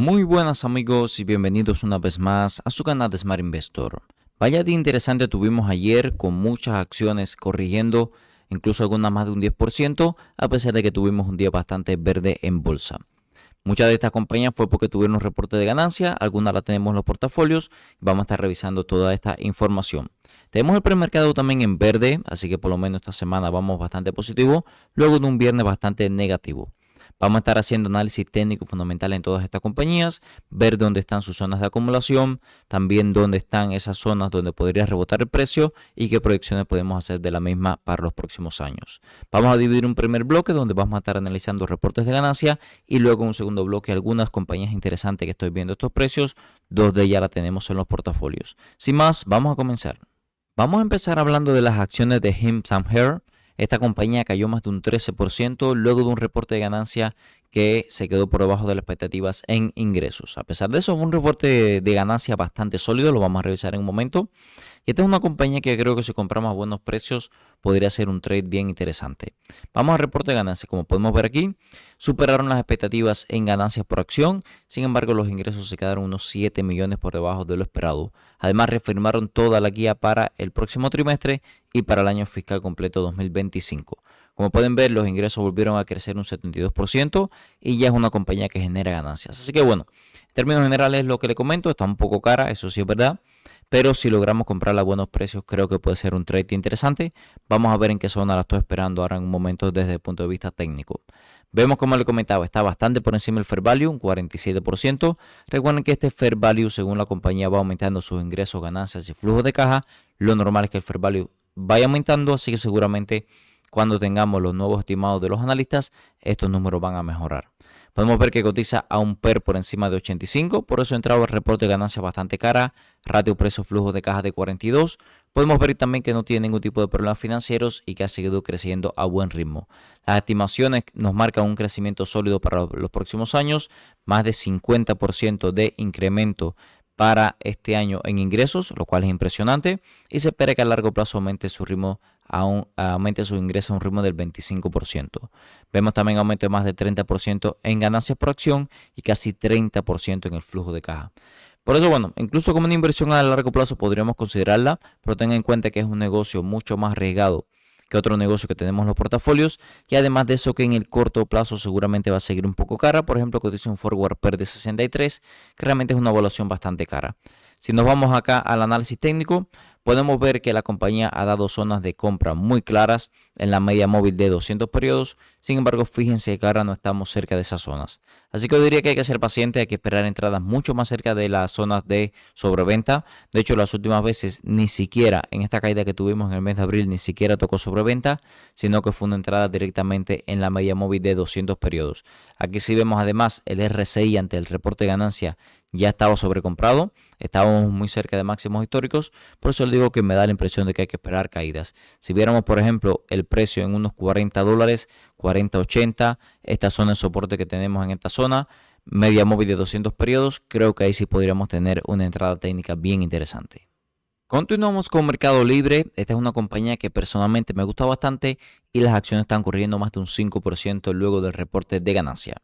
Muy buenas amigos y bienvenidos una vez más a su canal de Smart Investor. Vaya día interesante tuvimos ayer con muchas acciones corrigiendo, incluso algunas más de un 10%, a pesar de que tuvimos un día bastante verde en bolsa. Muchas de estas compañías fue porque tuvieron un reporte de ganancia, algunas la tenemos en los portafolios, vamos a estar revisando toda esta información. Tenemos el premercado también en verde, así que por lo menos esta semana vamos bastante positivo, luego de un viernes bastante negativo. Vamos a estar haciendo análisis técnico fundamental en todas estas compañías, ver dónde están sus zonas de acumulación, también dónde están esas zonas donde podría rebotar el precio y qué proyecciones podemos hacer de la misma para los próximos años. Vamos a dividir un primer bloque donde vamos a estar analizando reportes de ganancia y luego un segundo bloque algunas compañías interesantes que estoy viendo estos precios, dos de ellas las tenemos en los portafolios. Sin más, vamos a comenzar. Vamos a empezar hablando de las acciones de Hims & Her. Esta compañía cayó más de un 13% luego de un reporte de ganancia que se quedó por debajo de las expectativas en ingresos. A pesar de eso, fue un reporte de ganancia bastante sólido, lo vamos a revisar en un momento. Y esta es una compañía que creo que si compramos a buenos precios podría ser un trade bien interesante. Vamos al reporte de ganancias. Como podemos ver aquí, superaron las expectativas en ganancias por acción. Sin embargo, los ingresos se quedaron unos 7 millones por debajo de lo esperado. Además, reafirmaron toda la guía para el próximo trimestre y para el año fiscal completo 2025. Como pueden ver, los ingresos volvieron a crecer un 72% y ya es una compañía que genera ganancias. Así que bueno, en términos generales lo que le comento, está un poco cara, eso sí es verdad. Pero si logramos comprarla a buenos precios, creo que puede ser un trade interesante. Vamos a ver en qué zona la estoy esperando ahora en un momento desde el punto de vista técnico. Vemos, como le comentaba, está bastante por encima del fair value, un 47%. Recuerden que este fair value, según la compañía, va aumentando sus ingresos, ganancias y flujos de caja. Lo normal es que el fair value vaya aumentando, así que seguramente cuando tengamos los nuevos estimados de los analistas, estos números van a mejorar. Podemos ver que cotiza a un PER por encima de 85, por eso entraba el reporte de ganancia bastante cara, ratio precio-flujo de caja de 42. Podemos ver también que no tiene ningún tipo de problemas financieros y que ha seguido creciendo a buen ritmo. Las estimaciones nos marcan un crecimiento sólido para los próximos años, más de 50% de incremento para este año en ingresos, lo cual es impresionante, y se espera que a largo plazo aumente su ritmo, aumente sus ingresos a un ritmo del 25%. Vemos también aumento de más de 30% en ganancias por acción y casi 30% en el flujo de caja. Por eso, bueno, incluso como una inversión a largo plazo podríamos considerarla, pero tengan en cuenta que es un negocio mucho más arriesgado que otro negocio que tenemos en los portafolios, y además de eso que en el corto plazo seguramente va a seguir un poco cara. Por ejemplo, cotiza un forward PER de 63, que realmente es una evaluación bastante cara. Si nos vamos acá al análisis técnico, podemos ver que la compañía ha dado zonas de compra muy claras en la media móvil de 200 periodos. Sin embargo, fíjense que ahora no estamos cerca de esas zonas. Así que yo diría que hay que ser paciente, hay que esperar entradas mucho más cerca de las zonas de sobreventa. De hecho, las últimas veces ni siquiera en esta caída que tuvimos en el mes de abril ni siquiera tocó sobreventa, sino que fue una entrada directamente en la media móvil de 200 periodos. Aquí sí vemos además el RSI ante el reporte de ganancia ya estaba sobrecomprado, estábamos muy cerca de máximos históricos, por eso les digo que me da la impresión de que hay que esperar caídas. Si viéramos, por ejemplo, el precio en unos $40, 40.80, esta zona de soporte que tenemos en esta zona, media móvil de 200 periodos, creo que ahí sí podríamos tener una entrada técnica bien interesante. Continuamos con Mercado Libre. Esta es una compañía que personalmente me gusta bastante y las acciones están corriendo más de un 5% luego del reporte de ganancia.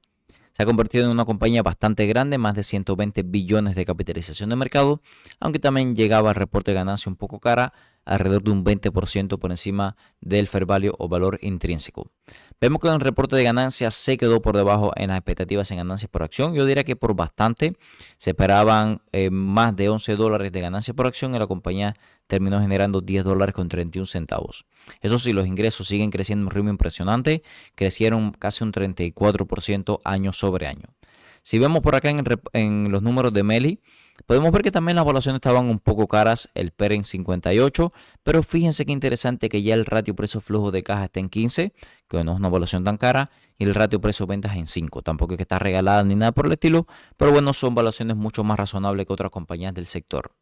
Se ha convertido en una compañía bastante grande, más de 120 billones de capitalización de mercado, aunque también llegaba al reporte de ganancia un poco cara, alrededor de un 20% por encima del fair value o valor intrínseco. Vemos que en el reporte de ganancias se quedó por debajo en las expectativas en ganancias por acción. Yo diría que por bastante. Se esperaban más de $11 de ganancia por acción y la compañía terminó generando $10 con 31 centavos. Eso sí, los ingresos siguen creciendo a un ritmo impresionante. Crecieron casi un 34% año sobre año. Si vemos por acá en los números de Meli, podemos ver que también las evaluaciones estaban un poco caras, el PER en 58, pero fíjense qué interesante que ya el ratio precio-flujo de caja está en 15, que no es una evaluación tan cara, y el ratio precio-ventas en 5. Tampoco es que está regalada ni nada por el estilo, pero bueno, son evaluaciones mucho más razonables que otras compañías del sector.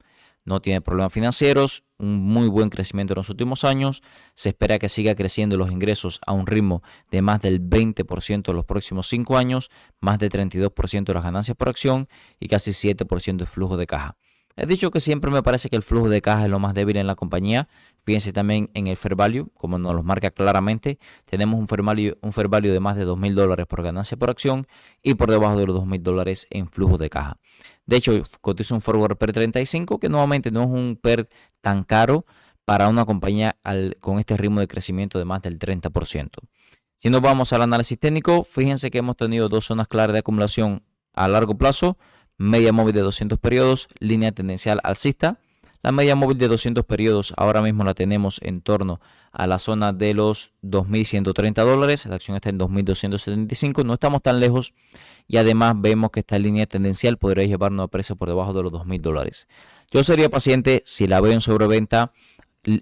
No tiene problemas financieros, un muy buen crecimiento en los últimos años. Se espera que siga creciendo los ingresos a un ritmo de más del 20% en los próximos 5 años, más de 32% de las ganancias por acción y casi 7% de flujo de caja. He dicho que siempre me parece que el flujo de caja es lo más débil en la compañía. Fíjense también en el fair value, como nos lo marca claramente. Tenemos un fair value de más de $2,000 por ganancia por acción y por debajo de los $2,000 en flujo de caja. De hecho, cotiza un forward PER 35, que nuevamente no es un PER tan caro para una compañía con este ritmo de crecimiento de más del 30%. Si nos vamos al análisis técnico, fíjense que hemos tenido dos zonas claras de acumulación a largo plazo: media móvil de 200 periodos, línea tendencial alcista. La media móvil de 200 periodos ahora mismo la tenemos en torno a la zona de los $2,130. La acción está en 2,275. No estamos tan lejos y además vemos que esta línea tendencial podría llevarnos a precio por debajo de los $2,000. Yo sería paciente si la veo en sobreventa,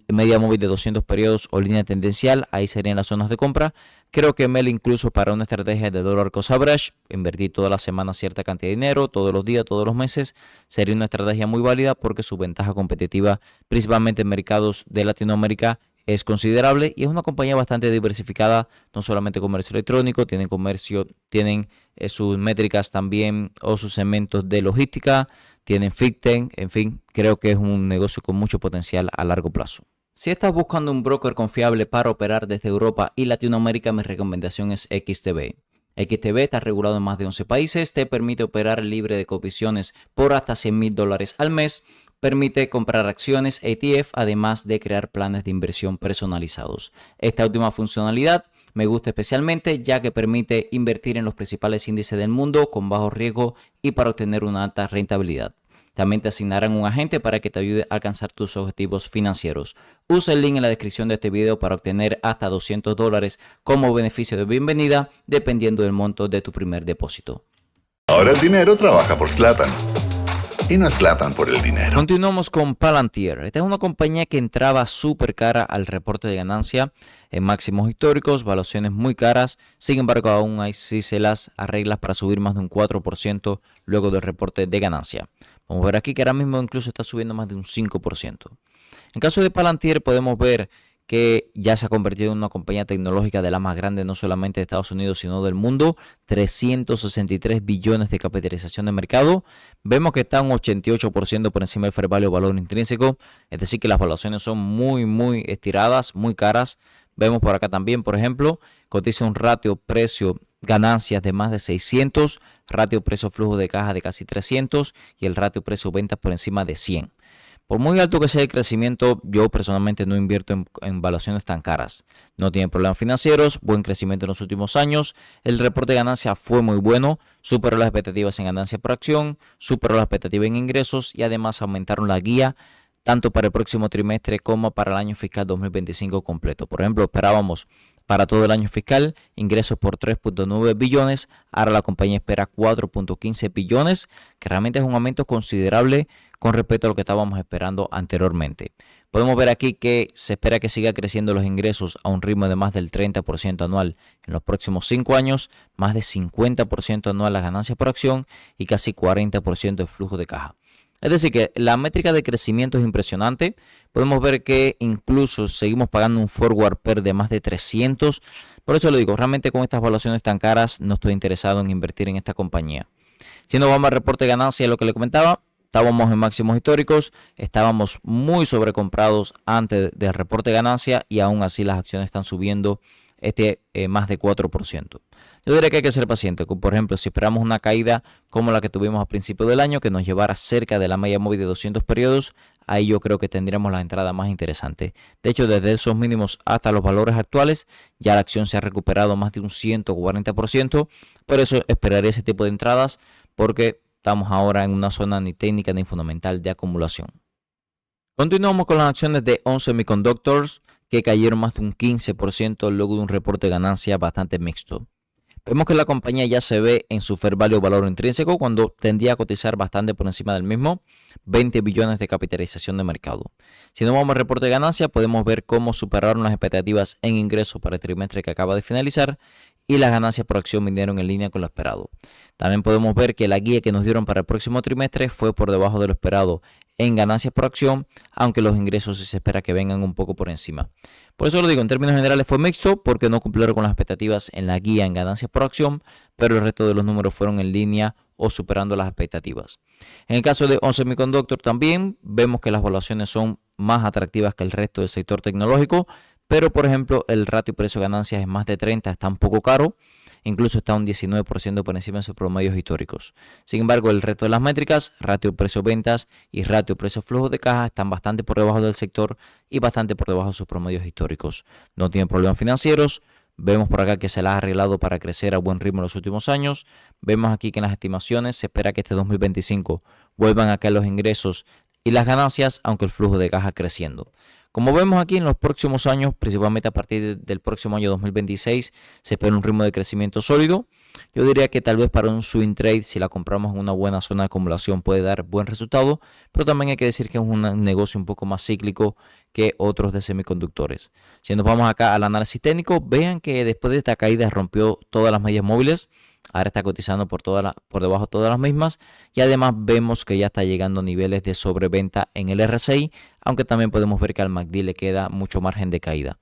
media móvil de 200 periodos o línea tendencial, ahí serían las zonas de compra. Creo que Mel, incluso para una estrategia de dollar cost average, invertir toda la semana cierta cantidad de dinero, todos los días, todos los meses, sería una estrategia muy válida porque su ventaja competitiva, principalmente en mercados de Latinoamérica, es considerable y es una compañía bastante diversificada, no solamente comercio electrónico, tienen sus métricas también o sus segmentos de logística, tienen fintech, en fin, creo que es un negocio con mucho potencial a largo plazo. Si estás buscando un broker confiable para operar desde Europa y Latinoamérica, mi recomendación es XTB. XTB está regulado en más de 11 países, te permite operar libre de comisiones por hasta $100,000 al mes, permite comprar acciones ETF, además de crear planes de inversión personalizados. Esta última funcionalidad me gusta especialmente ya que permite invertir en los principales índices del mundo con bajo riesgo y para obtener una alta rentabilidad. También te asignarán un agente para que te ayude a alcanzar tus objetivos financieros. Usa el link en la descripción de este video para obtener hasta $200 como beneficio de bienvenida, dependiendo del monto de tu primer depósito. Ahora el dinero trabaja por Zlatan. Y no es Zlatan por el dinero. Continuamos con Palantir. Esta es una compañía que entraba súper cara al reporte de ganancia en máximos históricos, valuaciones muy caras. Sin embargo, aún así se las arregla para subir más de un 4% luego del reporte de ganancia. Vamos a ver aquí que ahora mismo incluso está subiendo más de un 5%. En caso de Palantir podemos ver que ya se ha convertido en una compañía tecnológica de la más grande no solamente de Estados Unidos sino del mundo. 363 billones de capitalización de mercado. Vemos que está un 88% por encima del fair value o valor intrínseco, es decir que las valuaciones son muy estiradas, muy caras. Vemos por acá también, por ejemplo, cotiza un ratio precio ganancias de más de 600, ratio precio flujo de caja de casi 300 y el ratio precio ventas por encima de 100. Por muy alto que sea el crecimiento, yo personalmente no invierto en valuaciones tan caras. No tiene problemas financieros, buen crecimiento en los últimos años. El reporte de ganancia fue muy bueno, superó las expectativas en ganancia por acción, superó las expectativas en ingresos y además aumentaron la guía tanto para el próximo trimestre como para el año fiscal 2025 completo. Por ejemplo, esperábamos para todo el año fiscal ingresos por 3.9 billones, ahora la compañía espera 4.15 billones, que realmente es un aumento considerable con respecto a lo que estábamos esperando anteriormente. Podemos ver aquí que se espera que siga creciendo los ingresos a un ritmo de más del 30% anual en los próximos 5 años, más de 50% anual las ganancias por acción y casi 40% de flujo de caja. Es decir, que la métrica de crecimiento es impresionante. Podemos ver que incluso seguimos pagando un forward PER de más de 300. Por eso lo digo, realmente con estas valuaciones tan caras no estoy interesado en invertir en esta compañía. Si nos vamos al reporte de ganancias, lo que le comentaba, estábamos en máximos históricos, estábamos muy sobrecomprados antes del reporte de ganancia y aún así las acciones están subiendo más de 4%. Yo diría que hay que ser paciente. Por ejemplo, si esperamos una caída como la que tuvimos a principio del año, que nos llevara cerca de la media móvil de 200 periodos, ahí yo creo que tendríamos la entrada más interesante. De hecho, desde esos mínimos hasta los valores actuales, ya la acción se ha recuperado más de un 140%. Por eso esperaré ese tipo de entradas, porque estamos ahora en una zona ni técnica ni fundamental de acumulación. Continuamos con las acciones de ON Semiconductors, que cayeron más de un 15% luego de un reporte de ganancia bastante mixto. Vemos que la compañía ya se ve en su fair value o valor intrínseco cuando tendía a cotizar bastante por encima del mismo, 20 billones de capitalización de mercado. Si no vamos al reporte de ganancia, podemos ver cómo superaron las expectativas en ingresos para el trimestre que acaba de finalizar y las ganancias por acción vinieron en línea con lo esperado. También podemos ver que la guía que nos dieron para el próximo trimestre fue por debajo de lo esperado en ganancias por acción, aunque los ingresos sí se espera que vengan un poco por encima. Por eso lo digo, en términos generales fue mixto porque no cumplieron con las expectativas en la guía en ganancias por acción, pero el resto de los números fueron en línea o superando las expectativas. En el caso de ON Semiconductor también vemos que las valuaciones son más atractivas que el resto del sector tecnológico, pero por ejemplo el ratio precio-ganancias es más de 30, está un poco caro, incluso está un 19% por encima de sus promedios históricos. Sin embargo, el resto de las métricas, ratio precio-ventas y ratio precio-flujo de caja, están bastante por debajo del sector y bastante por debajo de sus promedios históricos. No tienen problemas financieros. Vemos por acá que se las ha arreglado para crecer a buen ritmo en los últimos años. Vemos aquí que en las estimaciones se espera que este 2025 vuelvan a caer los ingresos y las ganancias, aunque el flujo de caja creciendo. Como vemos aquí en los próximos años, principalmente a partir del próximo año 2026, se espera un ritmo de crecimiento sólido. Yo diría que tal vez para un swing trade, si la compramos en una buena zona de acumulación, puede dar buen resultado, pero también hay que decir que es un negocio un poco más cíclico que otros de semiconductores. Si nos vamos acá al análisis técnico, vean que después de esta caída rompió todas las medias móviles. Ahora está cotizando por debajo de todas las mismas y además vemos que ya está llegando a niveles de sobreventa en el RSI, aunque también podemos ver que al MACD le queda mucho margen de caída.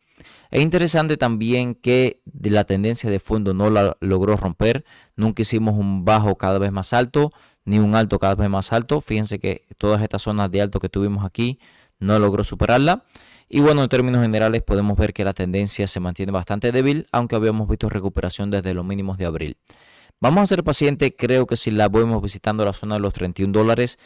Es interesante también que la tendencia de fondo no la logró romper. Nunca hicimos un bajo cada vez más alto ni un alto cada vez más alto. Fíjense que todas estas zonas de alto que tuvimos aquí no logró superarla. Y bueno, en términos generales podemos ver que la tendencia se mantiene bastante débil, aunque habíamos visto recuperación desde los mínimos de abril. Vamos a ser pacientes, creo que si la vemos visitando la zona de los $31,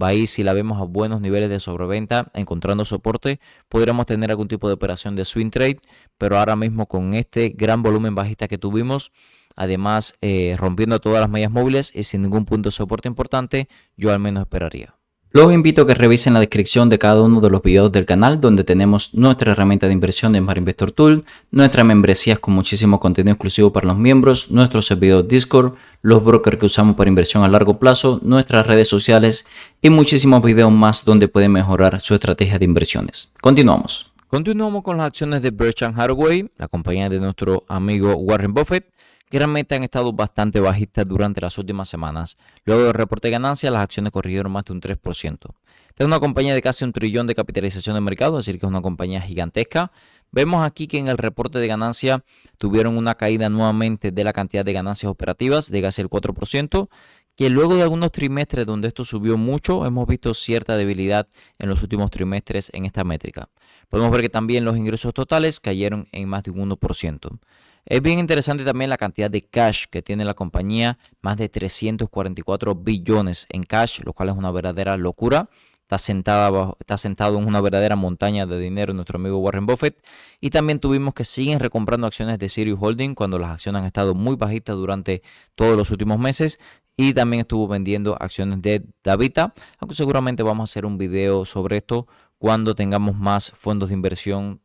ahí si la vemos a buenos niveles de sobreventa, encontrando soporte, podríamos tener algún tipo de operación de swing trade, pero ahora mismo con este gran volumen bajista que tuvimos, además rompiendo todas las medias móviles y sin ningún punto de soporte importante, yo al menos esperaría. Los invito a que revisen la descripción de cada uno de los videos del canal donde tenemos nuestra herramienta de inversión de Smart Investor Tool, nuestras membresías con muchísimo contenido exclusivo para los miembros, nuestro servidor Discord, los brokers que usamos para inversión a largo plazo, nuestras redes sociales y muchísimos videos más donde pueden mejorar su estrategia de inversiones. Continuamos. Continuamos con las acciones de Berkshire Hathaway, la compañía de nuestro amigo Warren Buffett, que realmente han estado bastante bajistas durante las últimas semanas. Luego del reporte de ganancias, las acciones corrigieron más de un 3%. Esta es una compañía de casi $1 trillón de capitalización de mercado, es decir, que es una compañía gigantesca. Vemos aquí que en el reporte de ganancias tuvieron una caída nuevamente de la cantidad de ganancias operativas de casi el 4%, que luego de algunos trimestres donde esto subió mucho, hemos visto cierta debilidad en los últimos trimestres en esta métrica. Podemos ver que también los ingresos totales cayeron en más de un 1%. Es bien interesante también la cantidad de cash que tiene la compañía, más de 344 billones en cash, lo cual es una verdadera locura. Está sentado en una verdadera montaña de dinero nuestro amigo Warren Buffett. Y también tuvimos que siguen recomprando acciones de Sirius Holding cuando las acciones han estado muy bajitas durante todos los últimos meses. Y también estuvo vendiendo acciones de Davita, aunque seguramente vamos a hacer un video sobre esto cuando tengamos más fondos de inversión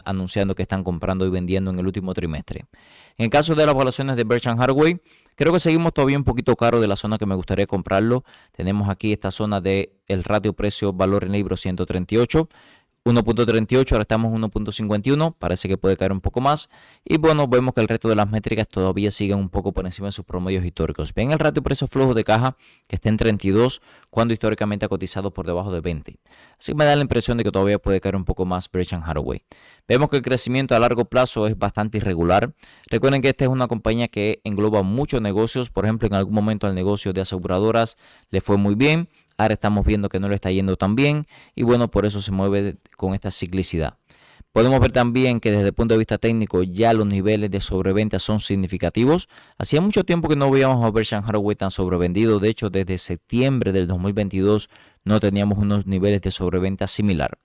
anunciando que están comprando y vendiendo en el último trimestre. En el caso de las valuaciones de Berkshire Hathaway, creo que seguimos todavía un poquito caro de la zona que me gustaría comprarlo. Tenemos aquí esta zona de el ratio precio-valor en libro 138. 1.38, ahora estamos en 1.51, parece que puede caer un poco más. Y bueno, vemos que el resto de las métricas todavía siguen un poco por encima de sus promedios históricos. Ven el ratio precio-flujo de caja que está en 32, cuando históricamente ha cotizado por debajo de 20. Así que me da la impresión de que todavía puede caer un poco más Berkshire Hathaway. Vemos que el crecimiento a largo plazo es bastante irregular. Recuerden que esta es una compañía que engloba muchos negocios. Por ejemplo, en algún momento al negocio de aseguradoras le fue muy bien. Ahora estamos viendo que no le está yendo tan bien y bueno, por eso se mueve con esta ciclicidad. Podemos ver también que desde el punto de vista técnico ya los niveles de sobreventa son significativos. Hacía mucho tiempo que no veíamos a Berkshire Hathaway tan sobrevendido. De hecho, desde septiembre del 2022 no teníamos unos niveles de sobreventa similar.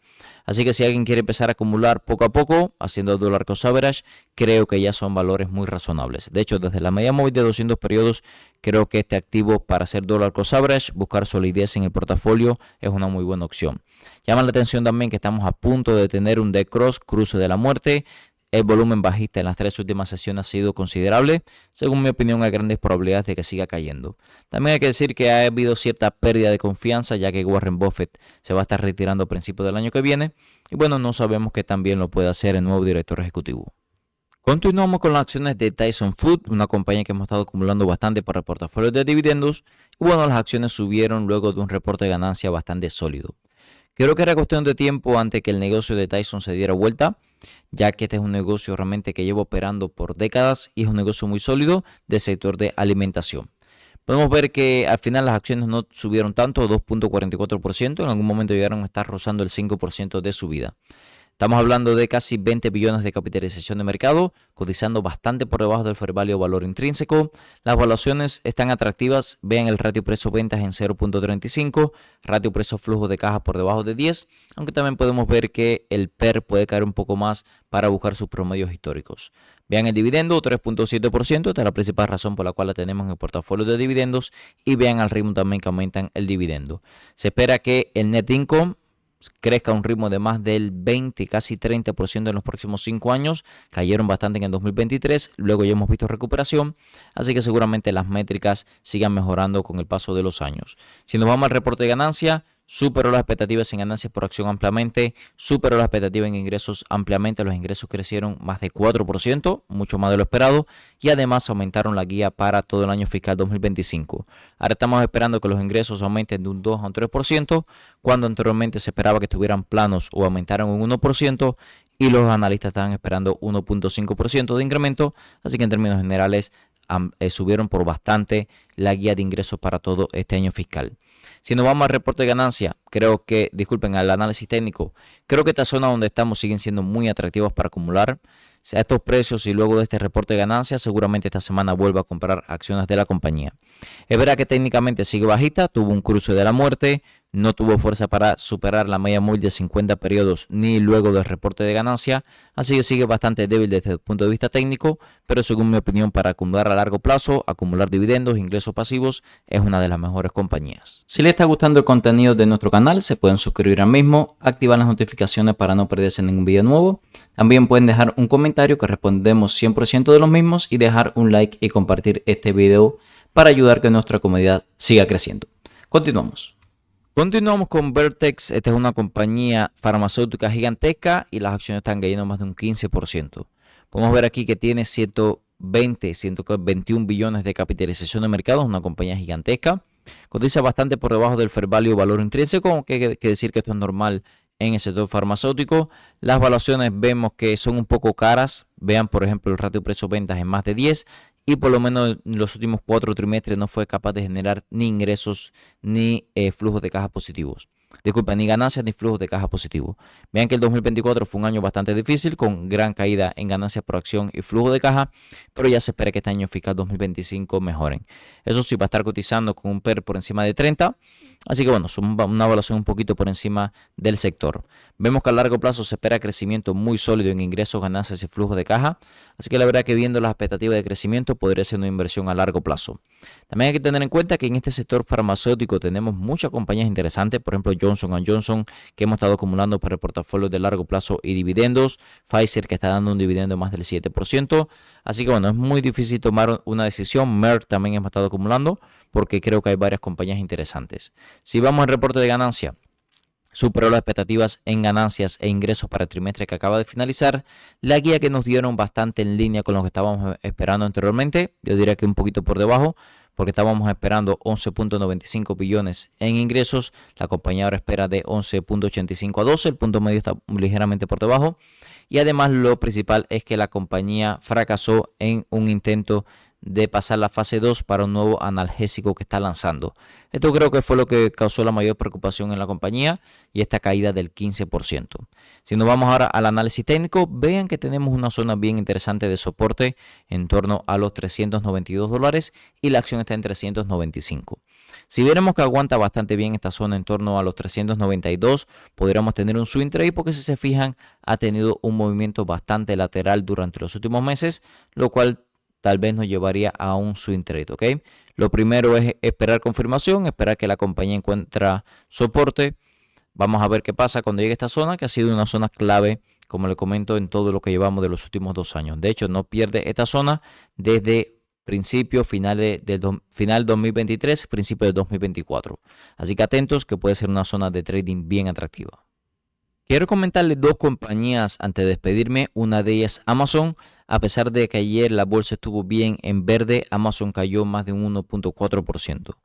Así que si alguien quiere empezar a acumular poco a poco, haciendo dollar cost average, creo que ya son valores muy razonables. De hecho, desde la media móvil de 200 periodos, creo que este activo para hacer dollar cost average, buscar solidez en el portafolio, es una muy buena opción. Llama la atención también que estamos a punto de tener un dead cross, cruce de la muerte. El volumen bajista en las 3 últimas sesiones ha sido considerable. Según mi opinión, hay grandes probabilidades de que siga cayendo. También hay que decir que ha habido cierta pérdida de confianza, ya que Warren Buffett se va a estar retirando a principios del año que viene. Y bueno, no sabemos qué también lo puede hacer el nuevo director ejecutivo. Continuamos con las acciones de Tyson Foods, una compañía que hemos estado acumulando bastante para el portafolio de dividendos. Y bueno, las acciones subieron luego de un reporte de ganancia bastante sólido. Creo que era cuestión de tiempo antes que el negocio de Tyson se diera vuelta, ya que este es un negocio realmente que lleva operando por décadas y es un negocio muy sólido del sector de alimentación. Podemos ver que al final las acciones no subieron tanto, 2.44%, en algún momento llegaron a estar rozando el 5% de subida. Estamos hablando de casi 20 billones de capitalización de mercado, cotizando bastante por debajo del fair value o valor intrínseco. Las valuaciones están atractivas. Vean el ratio precio-ventas en 0.35, ratio precio-flujo de caja por debajo de 10, aunque también podemos ver que el PER puede caer un poco más para buscar sus promedios históricos. Vean el dividendo, 3.7%, esta es la principal razón por la cual la tenemos en el portafolio de dividendos, y vean al ritmo también que aumentan el dividendo. Se espera que el net income crezca a un ritmo de más del 20, casi 30% en los próximos 5 años. Cayeron bastante en el 2023, luego ya hemos visto recuperación, así que seguramente las métricas sigan mejorando con el paso de los años. Si nos vamos al reporte de ganancia, superó las expectativas en ganancias por acción ampliamente, superó las expectativas en ingresos ampliamente. Los ingresos crecieron más de 4%, mucho más de lo esperado, y además aumentaron la guía para todo el año fiscal 2025. Ahora estamos esperando que los ingresos aumenten de un 2 a un 3%, cuando anteriormente se esperaba que estuvieran planos o aumentaran un 1%, y los analistas estaban esperando 1.5% de incremento, así que en términos generales subieron por bastante la guía de ingresos para todo este año fiscal. Si nos vamos al reporte de ganancia, al análisis técnico, creo que esta zona donde estamos siguen siendo muy atractivas para acumular. A estos precios y luego de este reporte de ganancias, seguramente esta semana vuelva a comprar acciones de la compañía. Es verdad que técnicamente sigue bajita, tuvo un cruce de la muerte, no tuvo fuerza para superar la media móvil de 50 periodos ni luego del reporte de ganancia, así que sigue bastante débil desde el punto de vista técnico, pero según mi opinión, para acumular a largo plazo, acumular dividendos, ingresos pasivos, es una de las mejores compañías. Si les está gustando el contenido de nuestro canal, se pueden suscribir ahora mismo, activar las notificaciones para no perderse ningún video nuevo. También pueden dejar un comentario que respondemos 100% de los mismos y dejar un like y compartir este video para ayudar a que nuestra comunidad siga creciendo. Continuamos con Vertex. Esta es una compañía farmacéutica gigantesca y las acciones están cayendo más de un 15%. Podemos ver aquí que tiene 121 billones de capitalización de mercado, es una compañía gigantesca. Cotiza bastante por debajo del fair value o valor intrínseco, aunque hay que decir que esto es normal en el sector farmacéutico. Las valuaciones vemos que son un poco caras. Vean, por ejemplo, el ratio precio-ventas en más de 10, y por lo menos en los últimos 4 trimestres no fue capaz de generar ni ingresos ni flujos de caja positivos. Disculpen, ni ganancias ni flujos de caja positivos. Vean que el 2024 fue un año bastante difícil, con gran caída en ganancias por acción y flujo de caja, pero ya se espera que este año fiscal 2025 mejoren. Eso sí, va a estar cotizando con un PER por encima de 30, así que bueno, son una evaluación un poquito por encima del sector. Vemos que a largo plazo se espera crecimiento muy sólido en ingresos, ganancias y flujo de caja, así que la verdad que viendo las expectativas de crecimiento podría ser una inversión a largo plazo. También hay que tener en cuenta que en este sector farmacéutico tenemos muchas compañías interesantes, por ejemplo Johnson & Johnson, que hemos estado acumulando para el portafolio de largo plazo y dividendos, Pfizer, que está dando un dividendo de más del 7%, así que bueno, es muy difícil tomar una decisión. Merck también hemos estado acumulando porque creo que hay varias compañías interesantes. Si vamos al reporte de ganancia, superó las expectativas en ganancias e ingresos para el trimestre que acaba de finalizar. La guía que nos dieron bastante en línea con lo que estábamos esperando anteriormente. Yo diría que un poquito por debajo, porque estábamos esperando 11.95 billones en ingresos. La compañía ahora espera de 11.85 a 12. El punto medio está ligeramente por debajo. Y además lo principal es que la compañía fracasó en un intento de pasar la fase 2 para un nuevo analgésico que está lanzando. Esto creo que fue lo que causó la mayor preocupación en la compañía y esta caída del 15%. Si nos vamos ahora al análisis técnico, vean que tenemos una zona bien interesante de soporte en torno a los $392 y la acción está en 395. Si viéramos que aguanta bastante bien esta zona en torno a los 392, podríamos tener un swing trade, porque si se fijan ha tenido un movimiento bastante lateral durante los últimos meses, lo cual tal vez nos llevaría a un swing trade, ¿ok? Lo primero es esperar confirmación, esperar que la compañía encuentre soporte. Vamos a ver qué pasa cuando llegue a esta zona, que ha sido una zona clave, como le comento, en todo lo que llevamos de los últimos 2 años. De hecho, no pierde esta zona desde final 2023, principio de 2024. Así que atentos, que puede ser una zona de trading bien atractiva. Quiero comentarles 2 compañías antes de despedirme. Una de ellas Amazon. A pesar de que ayer la bolsa estuvo bien en verde, Amazon cayó más de un 1.4%.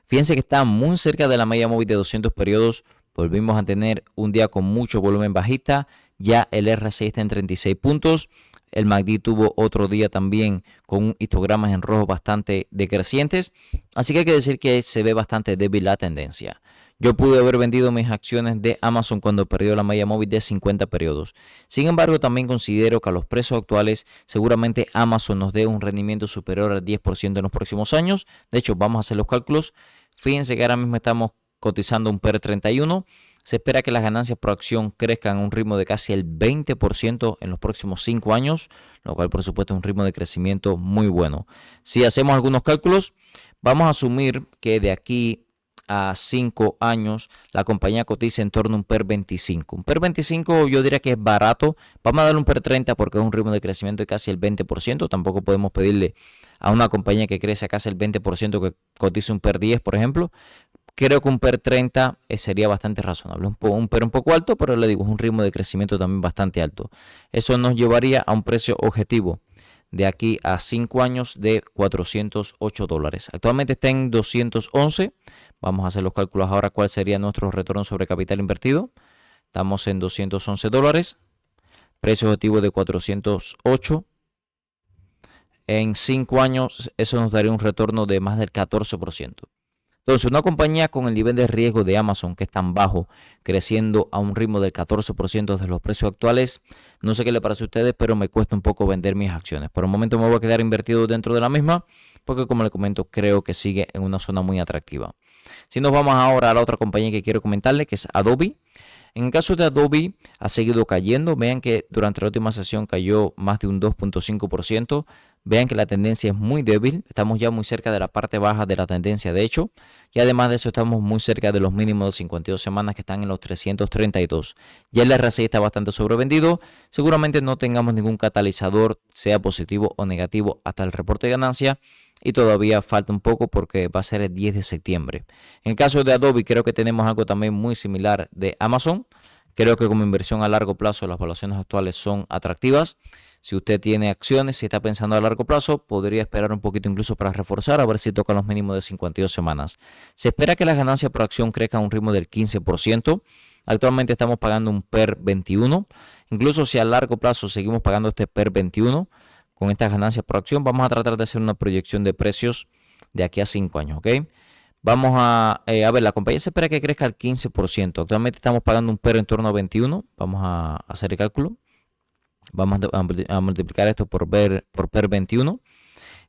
Fíjense que está muy cerca de la media móvil de 200 periodos Volvimos a tener un día con mucho volumen bajista. Ya el RSI está en 36 puntos. El MACD tuvo otro día también con histogramas en rojo bastante decrecientes. Así que hay que decir que se ve bastante débil la tendencia. Yo pude haber vendido mis acciones de Amazon cuando perdió la media móvil de 50 periodos. Sin embargo, también considero que a los precios actuales seguramente Amazon nos dé un rendimiento superior al 10% en los próximos años. De hecho, vamos a hacer los cálculos. Fíjense que ahora mismo estamos cotizando un PER 31. Se espera que las ganancias por acción crezcan a un ritmo de casi el 20% en los próximos 5 años, lo cual por supuesto es un ritmo de crecimiento muy bueno. Si hacemos algunos cálculos, vamos a asumir que de aquí a 5 años la compañía cotiza en torno a un PER 25. Un PER 25 yo diría que es barato. Vamos a darle un PER 30 porque es un ritmo de crecimiento de casi el 20%. Tampoco podemos pedirle a una compañía que crece a casi el 20% que cotice un PER 10, por ejemplo. Creo que un PER 30 sería bastante razonable. Un PER un poco alto, pero le digo, es un ritmo de crecimiento también bastante alto. Eso nos llevaría a un precio objetivo de aquí a 5 años de $408. Actualmente está en 211. Vamos a hacer los cálculos ahora cuál sería nuestro retorno sobre capital invertido. Estamos en $211. Precio objetivo de 408. En 5 años eso nos daría un retorno de más del 14%. Entonces, una compañía con el nivel de riesgo de Amazon, que es tan bajo, creciendo a un ritmo del 14% de los precios actuales, no sé qué le parece a ustedes, pero me cuesta un poco vender mis acciones. Por el momento me voy a quedar invertido dentro de la misma, porque como les comento, creo que sigue en una zona muy atractiva. Si nos vamos ahora a la otra compañía que quiero comentarles, que es Adobe. En el caso de Adobe, ha seguido cayendo. Vean que durante la última sesión cayó más de un 2.5%. Vean que la tendencia es muy débil. Estamos ya muy cerca de la parte baja de la tendencia, de hecho. Y además de eso, estamos muy cerca de los mínimos de 52 semanas que están en los 332. Ya el RSI está bastante sobrevendido. Seguramente no tengamos ningún catalizador, sea positivo o negativo, hasta el reporte de ganancia. Y todavía falta un poco porque va a ser el 10 de septiembre. En el caso de Adobe, creo que tenemos algo también muy similar de Amazon. Creo que como inversión a largo plazo las valuaciones actuales son atractivas. Si usted tiene acciones, si está pensando a largo plazo, podría esperar un poquito incluso para reforzar, a ver si tocan los mínimos de 52 semanas. Se espera que las ganancias por acción crezcan a un ritmo del 15%. Actualmente estamos pagando un PER 21. Incluso si a largo plazo seguimos pagando este PER 21, con estas ganancias por acción, vamos a tratar de hacer una proyección de precios de aquí a 5 años, ¿ok? Vamos a ver, la compañía se espera que crezca al 15%. Actualmente estamos pagando un PER en torno a 21. Vamos a hacer el cálculo. Vamos a multiplicar esto por PER 21.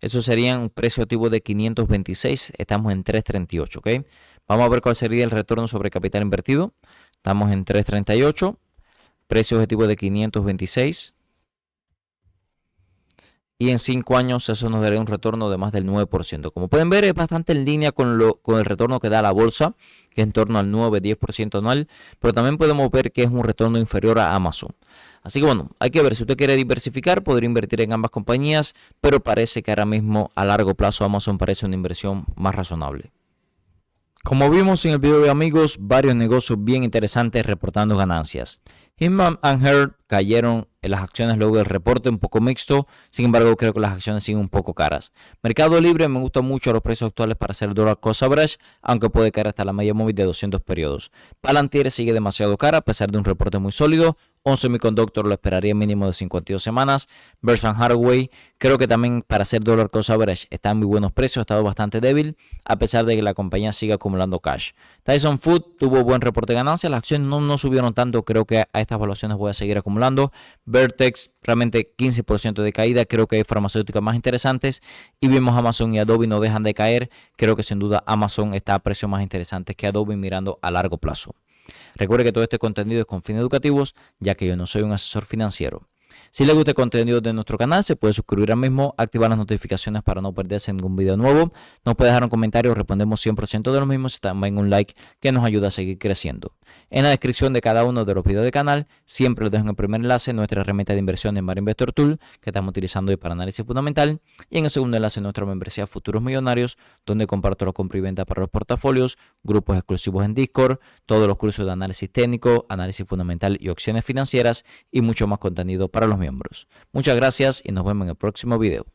Eso sería un precio objetivo de 526. Estamos en 338, ¿ok? Vamos a ver cuál sería el retorno sobre capital invertido. Estamos en 338. Precio objetivo de 526. Y en 5 años eso nos daría un retorno de más del 9%. Como pueden ver, es bastante en línea con el retorno que da la bolsa, que es en torno al 9-10% anual. Pero también podemos ver que es un retorno inferior a Amazon. Así que bueno, hay que ver, si usted quiere diversificar, podría invertir en ambas compañías, pero parece que ahora mismo a largo plazo Amazon parece una inversión más razonable. Como vimos en el video de amigos, varios negocios bien interesantes reportando ganancias. Hinman & Herd cayeron en las acciones luego del reporte, un poco mixto. Sin embargo, creo que las acciones siguen un poco caras. Mercado Libre, me gustan mucho los precios actuales para hacer dollar cost average, aunque puede caer hasta la media móvil de 200 periodos. Palantir sigue demasiado cara a pesar de un reporte muy sólido. On Semiconductor lo esperaría mínimo de 52 semanas. Berkshire Hathaway, creo que también para hacer dollar cost average está en muy buenos precios, ha estado bastante débil a pesar de que la compañía siga acumulando cash. Tyson Food tuvo buen reporte de ganancias, las acciones no subieron tanto, creo que a estas valuaciones voy a seguir acumulando. Vertex, realmente 15% de caída, creo que hay farmacéuticas más interesantes. Y vimos Amazon y Adobe no dejan de caer, creo que sin duda Amazon está a precios más interesantes que Adobe mirando a largo plazo. Recuerde que todo este contenido es con fines educativos, ya que yo no soy un asesor financiero. Si le gusta el contenido de nuestro canal, se puede suscribir ahora mismo, activar las notificaciones para no perderse ningún video nuevo. Nos puede dejar un comentario, respondemos 100% de los mismos y también un like que nos ayuda a seguir creciendo. En la descripción de cada uno de los videos del canal, siempre les dejo en el primer enlace nuestra herramienta de inversión en Marinvestor Tool, que estamos utilizando hoy para análisis fundamental, y en el segundo enlace nuestra membresía Futuros Millonarios, donde comparto la compra y venta para los portafolios, grupos exclusivos en Discord, todos los cursos de análisis técnico, análisis fundamental y opciones financieras, y mucho más contenido para los miembros. Muchas gracias y nos vemos en el próximo video.